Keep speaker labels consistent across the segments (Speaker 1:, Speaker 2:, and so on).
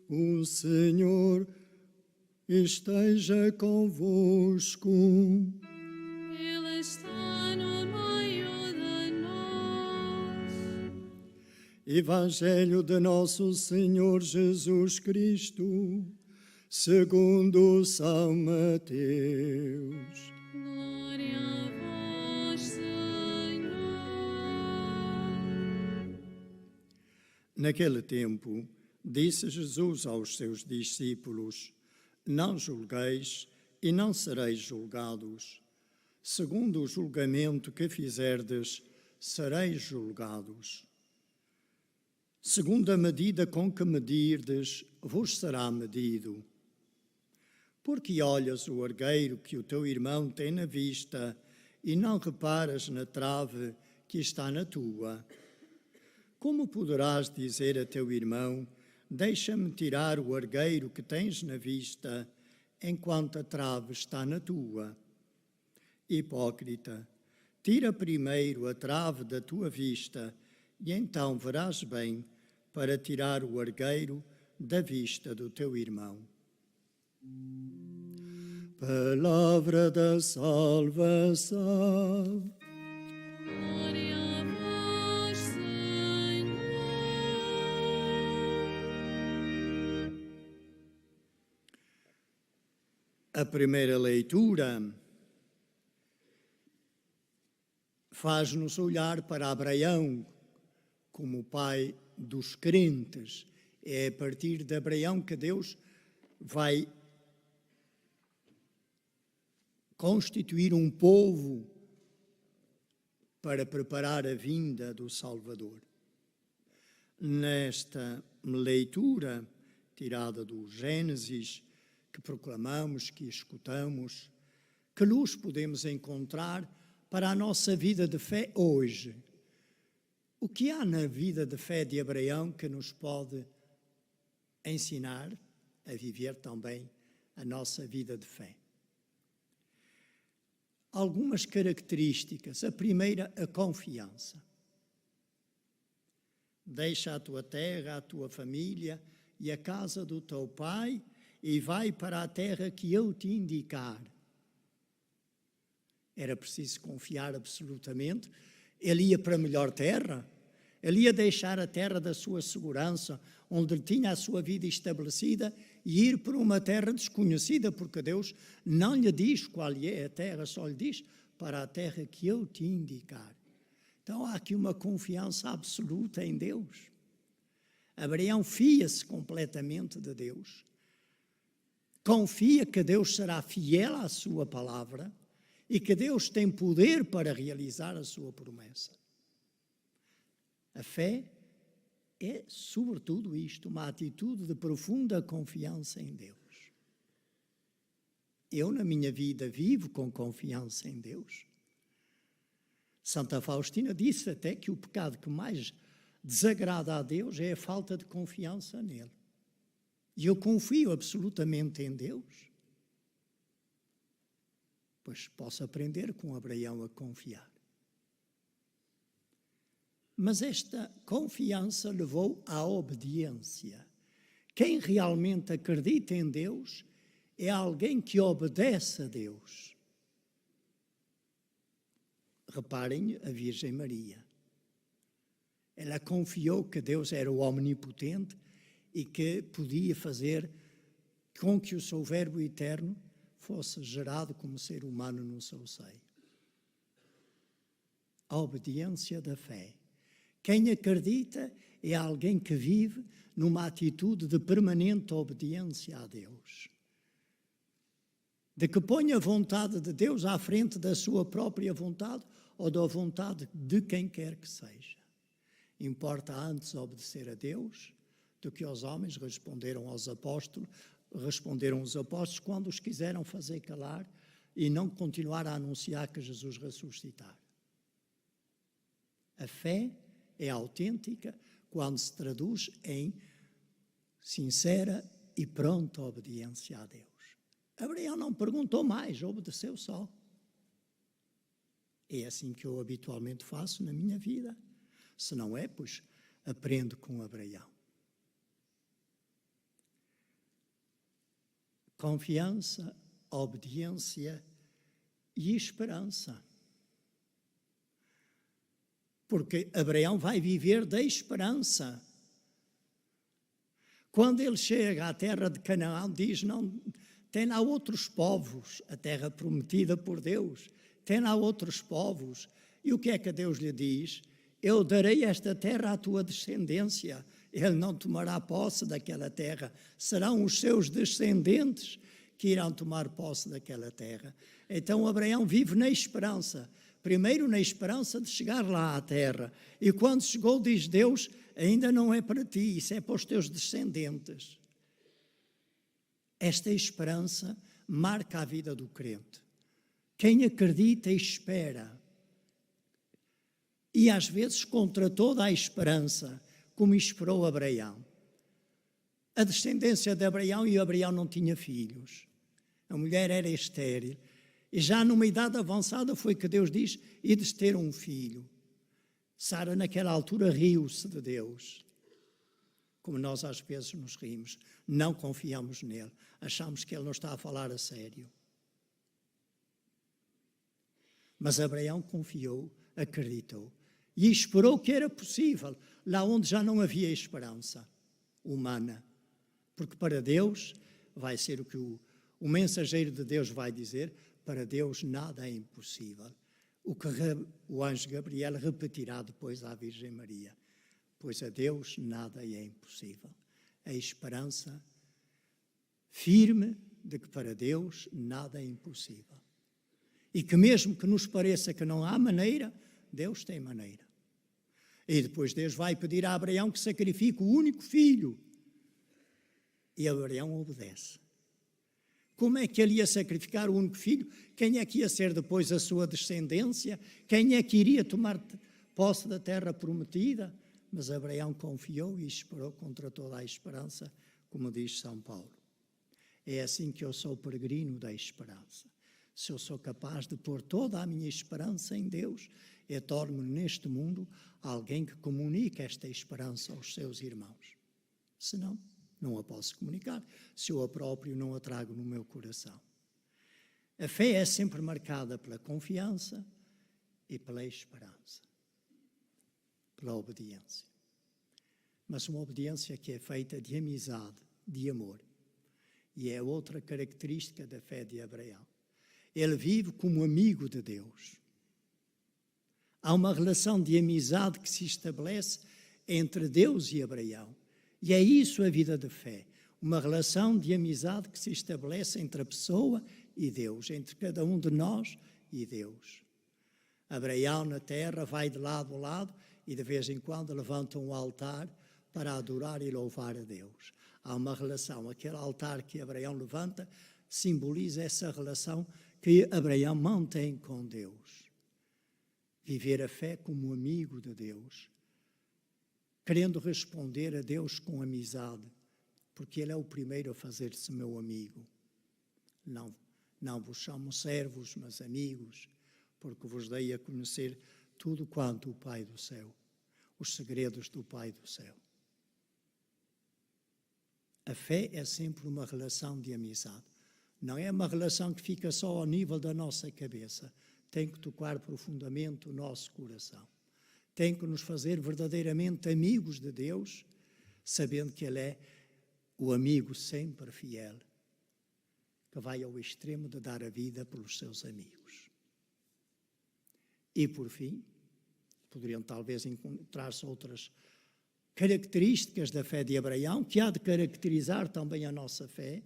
Speaker 1: O Senhor esteja convosco.
Speaker 2: Ele está no meio de nós.
Speaker 1: Evangelho de Nosso Senhor Jesus Cristo, segundo São Mateus.
Speaker 2: Glória a vós, Senhor.
Speaker 1: Naquele tempo, disse Jesus aos seus discípulos: Não julgueis e não sereis julgados. Segundo o julgamento que fizerdes, sereis julgados. Segundo a medida com que medirdes, vos será medido. Porque olhas o argueiro que o teu irmão tem na vista e não reparas na trave que está na tua? Como poderás dizer a teu irmão: Deixa-me tirar o argueiro que tens na vista, enquanto a trave está na tua? Hipócrita, tira primeiro a trave da tua vista, e então verás bem para tirar o argueiro da vista do teu irmão. Palavra da salvação.
Speaker 2: Glória a vós, Senhor.
Speaker 1: A primeira leitura faz-nos olhar para Abraão como o pai dos crentes. É a partir de Abraão que Deus vai constituir um povo para preparar a vinda do Salvador. Nesta leitura, tirada do Gênesis, que proclamamos, que escutamos, que luz podemos encontrar para a nossa vida de fé hoje? O que há na vida de fé de Abraão que nos pode ensinar a viver também a nossa vida de fé? Algumas características. A primeira, a confiança. Deixa a tua terra, a tua família e a casa do teu pai e vai para a terra que eu te indicar. Era preciso confiar absolutamente. Ele ia para a melhor terra. Ele ia deixar a terra da sua segurança, onde ele tinha a sua vida estabelecida, e ir para uma terra desconhecida, porque Deus não lhe diz qual é a terra, só lhe diz para a terra que eu te indicar. Então há aqui uma confiança absoluta em Deus. Abraão fia-se completamente de Deus. Confia que Deus será fiel à sua palavra e que Deus tem poder para realizar a sua promessa. A fé é, sobretudo isto, uma atitude de profunda confiança em Deus. Eu, na minha vida, vivo com confiança em Deus. Santa Faustina disse até que o pecado que mais desagrada a Deus é a falta de confiança nele. E eu confio absolutamente em Deus, pois posso aprender com Abraão a confiar. Mas esta confiança levou à obediência. Quem realmente acredita em Deus é alguém que obedece a Deus. Reparem a Virgem Maria. Ela confiou que Deus era o omnipotente e que podia fazer com que o seu Verbo eterno fosse gerado como ser humano no seu seio. A obediência da fé. Quem acredita é alguém que vive numa atitude de permanente obediência a Deus. De que põe a vontade de Deus à frente da sua própria vontade ou da vontade de quem quer que seja. Importa antes obedecer a Deus do que aos homens, responderam os apóstolos quando os quiseram fazer calar e não continuar a anunciar que Jesus ressuscitar. A fé é autêntica quando se traduz em sincera e pronta obediência a Deus. Abraão não perguntou mais, obedeceu só. É assim que eu habitualmente faço na minha vida. Se não é, pois aprendo com Abraão. confiança, obediência e esperança. Porque Abraão vai viver da esperança. Quando ele chega à terra de Canaã, diz, não, tem lá outros povos, a terra prometida por Deus, tem lá outros povos. E o que é que Deus lhe diz? Eu darei esta terra à tua descendência. Ele não tomará posse daquela terra, serão os seus descendentes que irão tomar posse daquela terra. Então Abraão vive na esperança. Primeiro na esperança de chegar lá à terra. E quando chegou, diz Deus, ainda não é para ti, isso é para os teus descendentes. Esta esperança marca a vida do crente. Quem acredita e espera. E às vezes contra toda a esperança, como esperou Abraão. A descendência de Abraão, e Abraão não tinha filhos. A mulher era estéril. E já numa idade avançada foi que Deus diz, ides ter um filho. Sara naquela altura riu-se de Deus. Como nós às vezes nos rimos. Não confiamos nele. Achamos que ele não está a falar a sério. Mas Abraão confiou, acreditou. E esperou que era possível, lá onde já não havia esperança humana. Porque para Deus vai ser o que o mensageiro de Deus vai dizer, para Deus nada é impossível. O que o anjo Gabriel repetirá depois à Virgem Maria. Pois a Deus nada é impossível. A esperança firme de que para Deus nada é impossível. E que mesmo que nos pareça que não há maneira, Deus tem maneira. E depois Deus vai pedir a Abraão que sacrifique o único filho. E Abraão obedece. Como é que ele ia sacrificar o único filho? Quem é que ia ser depois a sua descendência? Quem é que iria tomar posse da terra prometida? Mas Abraão confiou e esperou contra toda a esperança, como diz São Paulo. É assim que eu sou peregrino da esperança. Se eu sou capaz de pôr toda a minha esperança em Deus, eu torno-me neste mundo alguém que comunica esta esperança aos seus irmãos. Senão, não a posso comunicar, se eu a próprio não a trago no meu coração. A fé é sempre marcada pela confiança e pela esperança, pela obediência. Mas uma obediência que é feita de amizade, de amor. E é outra característica da fé de Abraão. Ele vive como amigo de Deus. Há uma relação de amizade que se estabelece entre Deus e Abraão. E é isso a vida de fé. Uma relação de amizade que se estabelece entre a pessoa e Deus, entre cada um de nós e Deus. Abraão na terra vai de lado a lado e de vez em quando levanta um altar para adorar e louvar a Deus. Há uma relação. Aquele altar que Abraão levanta simboliza essa relação que Abraão mantém com Deus. Viver a fé como amigo de Deus, querendo responder a Deus com amizade, porque Ele é o primeiro a fazer-se meu amigo. Não vos chamo servos, mas amigos, porque vos dei a conhecer tudo quanto o Pai do céu, os segredos do Pai do céu. A fé é sempre uma relação de amizade. Não é uma relação que fica só ao nível da nossa cabeça. Tem que tocar profundamente o nosso coração. Tem que nos fazer verdadeiramente amigos de Deus, sabendo que Ele é o amigo sempre fiel, que vai ao extremo de dar a vida pelos seus amigos. E, por fim, poderiam talvez encontrar-se outras características da fé de Abraão, que há de caracterizar também a nossa fé,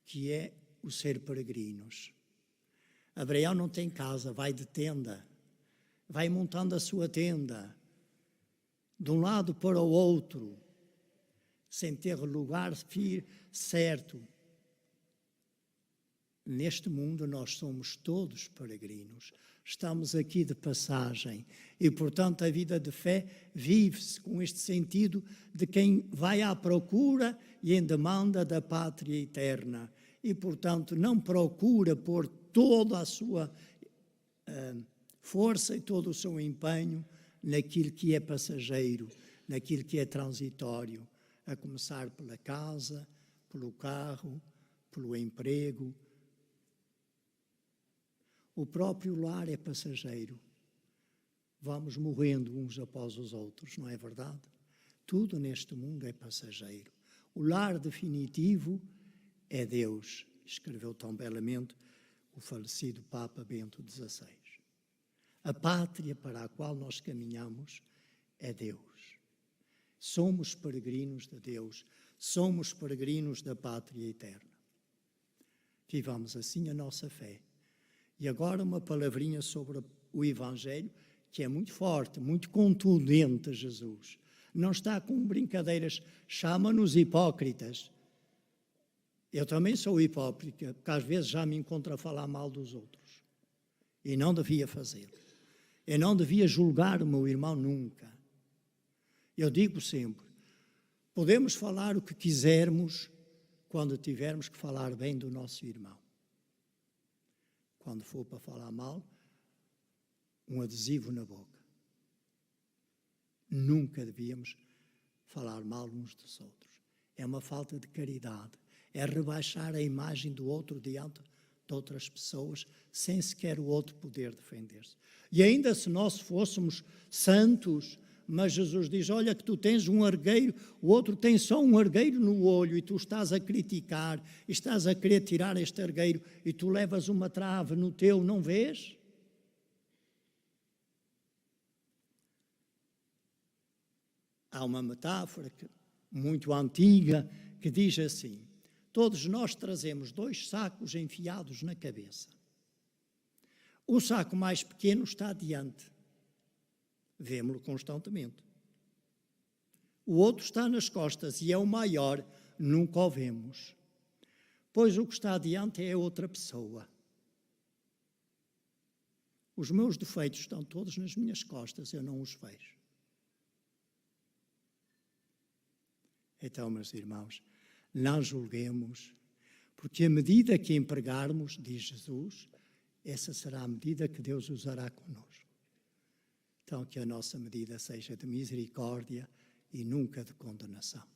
Speaker 1: que é o ser peregrinos. Abraão não tem casa, vai de tenda, vai montando a sua tenda, de um lado para o outro, sem ter lugar certo. Neste mundo nós somos todos peregrinos, estamos aqui de passagem e, portanto, a vida de fé vive-se com este sentido de quem vai à procura e em demanda da pátria eterna e, portanto, não procura pôr toda a sua força e todo o seu empenho naquilo que é passageiro, naquilo que é transitório, a começar pela casa, pelo carro, pelo emprego. O próprio lar é passageiro. Vamos morrendo uns após os outros, não é verdade? Tudo neste mundo é passageiro. O lar definitivo é Deus, escreveu tão belamente o falecido Papa Bento XVI. A pátria para a qual nós caminhamos é Deus. Somos peregrinos de Deus, somos peregrinos da pátria eterna. Vivamos assim a nossa fé. E agora uma palavrinha sobre o Evangelho, que é muito forte, muito contundente, Jesus. Não está com brincadeiras, chama-nos hipócritas. Eu também sou hipócrita, porque às vezes já me encontro a falar mal dos outros. E não devia fazê-lo. Eu não devia julgar o meu irmão nunca. Eu digo sempre, podemos falar o que quisermos quando tivermos que falar bem do nosso irmão. Quando for para falar mal, um adesivo na boca. Nunca devíamos falar mal uns dos outros. É uma falta de caridade. É rebaixar a imagem do outro diante de outras pessoas, sem sequer o outro poder defender-se. E ainda se nós fôssemos santos, mas Jesus diz, olha que tu tens um argueiro, o outro tem só um argueiro no olho e tu estás a criticar, e estás a querer tirar este argueiro e tu levas uma trave no teu, não vês? Há uma metáfora muito antiga que diz assim, todos nós trazemos 2 sacos enfiados na cabeça. O saco mais pequeno está adiante. Vemo-lo constantemente. O outro está nas costas e é o maior, nunca o vemos. Pois o que está adiante é outra pessoa. Os meus defeitos estão todos nas minhas costas, eu não os vejo. Então, meus irmãos, não julguemos, porque a medida que empregarmos, diz Jesus, essa será a medida que Deus usará conosco. Então, que a nossa medida seja de misericórdia e nunca de condenação.